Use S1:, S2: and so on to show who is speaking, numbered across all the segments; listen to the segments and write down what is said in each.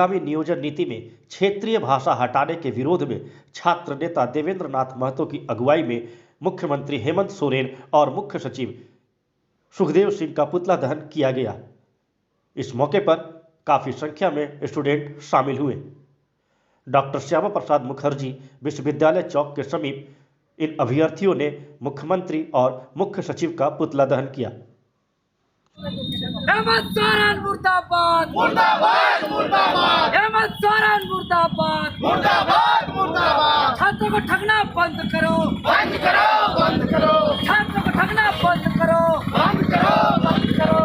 S1: आगामी नियोजन नीति में क्षेत्रीय भाषा हटाने के विरोध में छात्र नेता देवेंद्र नाथ महतो की अगुवाई में मुख्यमंत्री हेमंत सोरेन और मुख्य सचिव सुखदेव सिंह का पुतला दहन किया गया। इस मौके पर काफी संख्या में स्टूडेंट शामिल हुए। डॉक्टर श्यामा प्रसाद मुखर्जी विश्वविद्यालय चौक के समीप इन अभ्यर्थियों ने मुख्यमंत्री और मुख्य सचिव का पुतला दहन किया।
S2: हेमंत सोरेन मुर्दाबाद मुर्दाबाद मुर्दाबाद, हेमंत सोरेन मुर्दाबाद मुर्दाबाद मुर्दाबाद। छात्रों को ठगना बंद करो बंद करो बंद करो, छात्रों को ठगना बंद करो बंद करो बंद करो।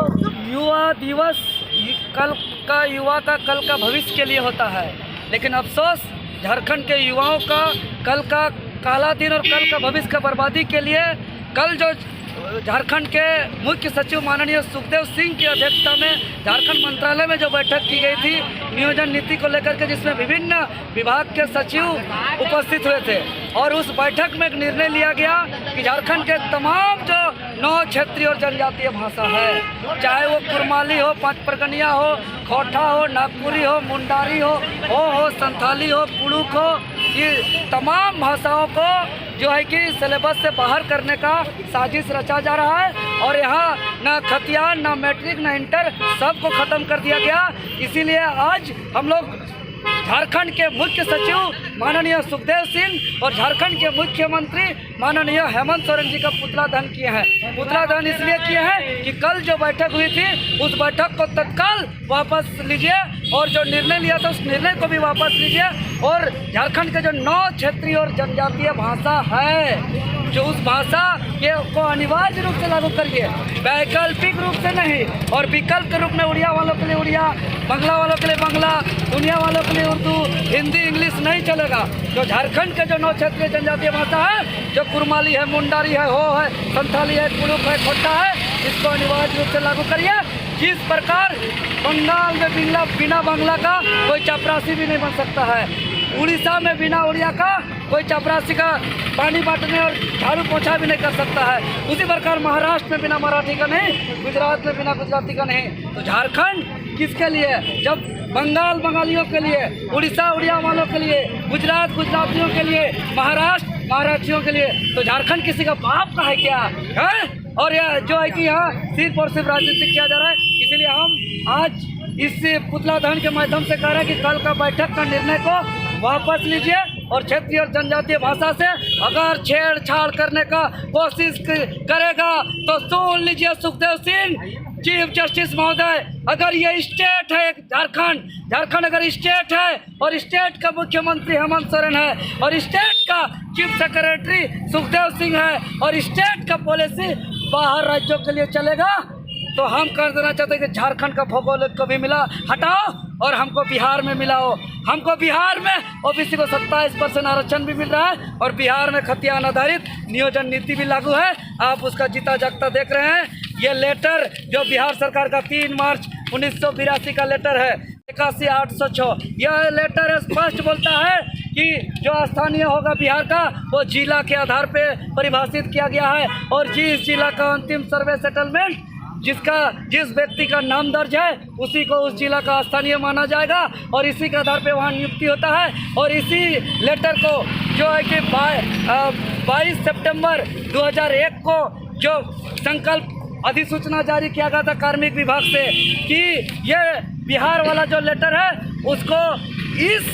S2: युवा दिवस युवा का कल का भविष्य के लिए होता है, लेकिन अफसोस झारखंड के युवाओं का कल का काला दिन और कल का भविष्य का बर्बादी के लिए कल जो झारखंड के मुख्य सचिव माननीय सुखदेव सिंह की अध्यक्षता में झारखंड मंत्रालय में जो बैठक की गई थी नियोजन नीति को लेकर के, जिसमें विभिन्न विभाग के सचिव उपस्थित हुए थे, और उस बैठक में एक निर्णय लिया गया कि झारखंड के तमाम जो 9 क्षेत्रीय और जनजातीय भाषा है, चाहे वो कुरमाली हो, पाँच परगनिया हो, खोटा हो, नागपुरी हो, मुंडारी हो, संथाली हो, कुड़ुक हो, ये तमाम भाषाओं को जो है कि सिलेबस से बाहर करने का साजिश रचा जा रहा है। और यहाँ ना खतियान, ना मैट्रिक, ना इंटर, सबको ख़त्म कर दिया गया। इसीलिए आज हम लोग झारखंड के मुख्य सचिव माननीय सुखदेव सिंह और झारखंड के मुख्यमंत्री माननीय हेमंत सोरेन जी का पुतला दहन किए हैं। पुतला दहन इसलिए किए हैं कि कल जो बैठक हुई थी उस बैठक को तत्काल वापस लीजिए और जो निर्णय लिया था उस निर्णय को भी वापस लीजिए, और झारखंड के जो 9 क्षेत्रीय और जनजातीय भाषा है जो उस भाषा को अनिवार्य रूप से लागू करिए, वैकल्पिक रूप से नहीं, और विकल्प के रूप में उड़िया वालों के लिए उड़िया, बांग्ला वालों के लिए बांग्ला, दुनिया वालों के लिए उर्दू, हिंदी, इंग्लिश नहीं चलेगा। जो झारखंड के जो 9 क्षेत्रीय जनजातीय भाषा है, जो कुरमाली है, मुंडारी है, हो है, संथाली है, कुड़ुक है, खोटा है, इसको अनिवार्य रूप से लागू करिए। जिस प्रकार बंगाल में बिना बांग्ला का कोई चपरासी भी नहीं बन सकता है, उड़ीसा में बिना उड़िया का कोई चपरासी का पानी बांटने और झाड़ू पोछा भी नहीं कर सकता है, उसी प्रकार महाराष्ट्र में बिना मराठी का नहीं, गुजरात में बिना गुजराती का नहीं। तो झारखंड किसके लिए? जब बंगाल बंगालियों के लिए, उड़ीसा उड़िया वालों के लिए, गुजरात गुजरातियों के लिए, महाराष्ट्र महाराष्ट्रियों के लिए, तो झारखंड किसी का बाप का है क्या है? और यह जो है कि यहाँ सिर्फ और सिर्फ राजनीतिक किया जा रहा है। इसीलिए हम आज इस पुतला दहन के माध्यम से कह रहे हैं कि कल का बैठक का निर्णय को वापस लीजिए, और क्षेत्रीय और जनजातीय भाषा से अगर छेड़छाड़ करने का कोशिश करेगा तो सुन लीजिए सुखदेव सिंह चीफ जस्टिस महोदय, अगर ये स्टेट है झारखंड अगर स्टेट है और स्टेट का मुख्यमंत्री हेमंत सोरेन है और स्टेट का चीफ सेक्रेटरी सुखदेव सिंह है और स्टेट का पॉलिसी बाहर राज्यों के लिए चलेगा, तो हम कर देना चाहते हैं कि झारखंड का भौगोलिक को भी मिला हटाओ और हमको बिहार में मिलाओ। हमको बिहार में ओबीसी को 27% आरक्षण भी मिल रहा है और बिहार में खतियान आधारित नियोजन नीति भी लागू है। आप उसका जीता जागता देख रहे हैं। ये लेटर जो बिहार सरकार का 3 मार्च 1982 का लेटर है 81,806, यह लेटर स्पष्ट बोलता है कि जो स्थानीय होगा बिहार का वो जिला के आधार पर परिभाषित किया गया है, और जिस जिला का अंतिम सर्वे सेटलमेंट जिस व्यक्ति का नाम दर्ज है उसी को उस जिला का स्थानीय माना जाएगा और इसी के आधार पे वहाँ नियुक्ति होता है। और इसी लेटर को जो है कि 22 सितंबर 2001 को जो संकल्प अधिसूचना जारी किया गया था कार्मिक विभाग से कि ये बिहार वाला जो लेटर है उसको इस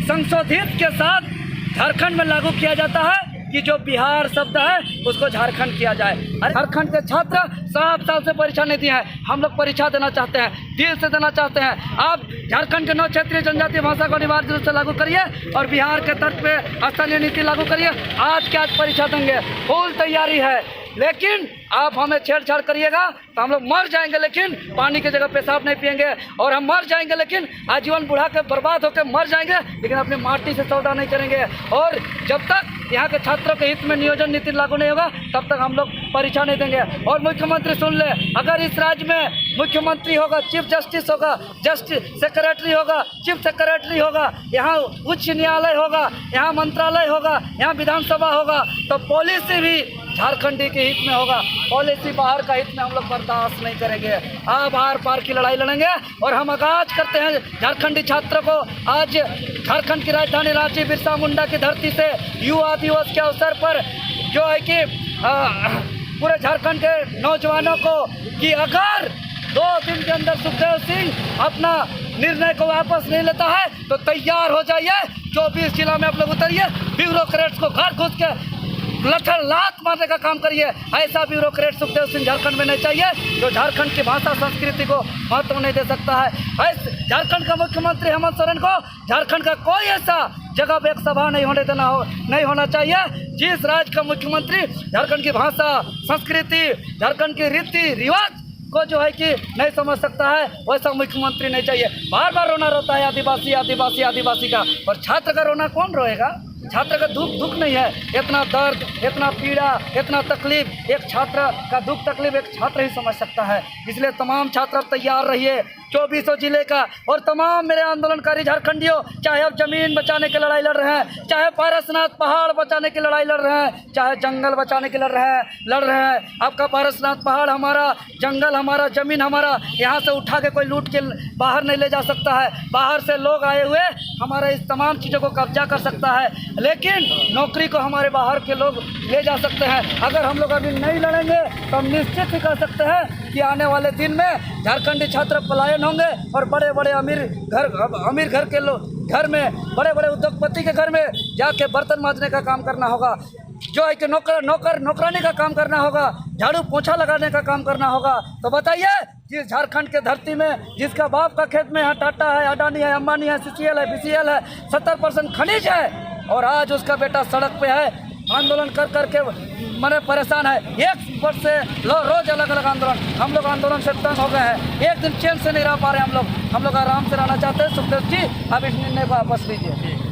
S2: संशोधित के साथ झारखंड में लागू किया जाता है कि जो बिहार शब्द है उसको झारखंड किया जाए। झारखंड के छात्र 7 साल से परीक्षा नहीं दिए हैं, हम लोग परीक्षा देना चाहते हैं, दिल से देना चाहते हैं। आप झारखंड के 9 क्षेत्रीय जनजातीय भाषा को अनिवार्य रूप से लागू करिए और बिहार के तर्ज पे स्थानीय नीति लागू करिए। आज के आज परीक्षा देंगे, फुल तैयारी है, लेकिन आप हमें छेड़छाड़ करिएगा तो हम लोग मर जाएंगे, लेकिन पानी की जगह पेशाब नहीं पिएंगे, और हम मर जाएंगे लेकिन आजीवन बुढ़ा के बर्बाद होकर मर जाएंगे, लेकिन अपनी माटी से सौदा नहीं करेंगे। और जब तक यहाँ के छात्रों के हित में नियोजन नीति लागू नहीं होगा तब तक हम लोग परीक्षा नहीं देंगे। और मुख्यमंत्री सुन ले, अगर इस राज्य में मुख्यमंत्री होगा, चीफ जस्टिस होगा, जस्टिस सेक्रेटरी होगा, चीफ सेक्रेटरी होगा, यहाँ उच्च न्यायालय होगा, यहाँ मंत्रालय होगा, यहाँ विधानसभा होगा, तो पॉलिसी भी झारखंडी के हित में होगा। पॉलिसी बाहर का हित में हम लोग बर्दाश्त नहीं करेंगे। आप आर पार की लड़ाई लड़ेंगे और हम आगाज करते हैं झारखंडी छात्रों को। आज झारखंड की राजधानी रांची बिरसा मुंडा की धरती से युवा दिवस के अवसर पर जो है कि पूरे झारखंड के नौजवानों को कि अगर 2 दिन के अंदर सुखदेव सिंह अपना निर्णय को वापस नहीं लेता है तो तैयार हो जाइए। 24 जिला में आप लोग उतरिए, ब्यूरोक्रेट्स को घर घुस के लठर लात मारने का काम करिए। ऐसा ब्यूरोक्रेट सुखदेव सिंह झारखंड में नहीं चाहिए जो झारखंड की भाषा संस्कृति को महत्व नहीं दे सकता है। ऐसे झारखंड का मुख्यमंत्री हेमंत सोरेन को झारखंड का कोई ऐसा जगह पे एक सभा नहीं होना चाहिए। जिस राज्य का मुख्यमंत्री झारखंड की भाषा संस्कृति, झारखंड की रीति रिवाज को जो है कि नहीं समझ सकता है, वैसा मुख्यमंत्री नहीं चाहिए। बार बार रोना रोता है आदिवासी आदिवासी आदिवासी का, और छात्र का रोना कौन रोएगा? छात्र का दुख नहीं है। इतना दर्द, इतना पीड़ा, इतना तकलीफ एक छात्र का दुख तकलीफ एक छात्र ही समझ सकता है। इसलिए तमाम छात्र तैयार रहिए। 2400 जिले का और तमाम मेरे आंदोलनकारी झारखंडियों, चाहे अब जमीन बचाने की लड़ाई लड़ रहे हैं, चाहे पारसनाथ पहाड़ बचाने की लड़ाई लड़ रहे हैं, चाहे जंगल बचाने की लड़ रहे हैं। आपका पारसनाथ पहाड़ हमारा, जंगल हमारा, जमीन हमारा, यहाँ से उठा के कोई लूट के बाहर नहीं ले जा सकता है। बाहर से लोग आए हुए हमारा इस तमाम चीज़ों को कब्जा कर सकता है, लेकिन नौकरी को हमारे बाहर के लोग ले जा सकते हैं। अगर हम लोग अभी नहीं लड़ेंगे तो हम निश्चित ही कह सकते हैं कि आने वाले दिन में झारखंडी छात्र पलायन होंगे और बड़े बड़े अमीर घर के लोग घर में, बड़े बड़े उद्योगपति के घर में जाके बर्तन मांजने का काम करना होगा, जो है कि नौकरानी का काम करना होगा, झाड़ू पोछा लगाने का काम करना होगा। तो बताइए, जिस झारखंड के धरती में जिसका बाप का खेत में है टाटा है, अडानी है, अंबानी है, CCL है, BCL है, 70% खनिज है, और आज उसका बेटा सड़क पे है, आंदोलन कर करके मने परेशान है। एक वर्ष से रोज अलग अलग आंदोलन, हम लोग आंदोलन से तंग हो गए हैं। एक दिन चैन से नहीं रह पा रहे हम लोग आराम से रहना चाहते हैं। सुखदेव जी, आप इस निर्णय को वापस लीजिए।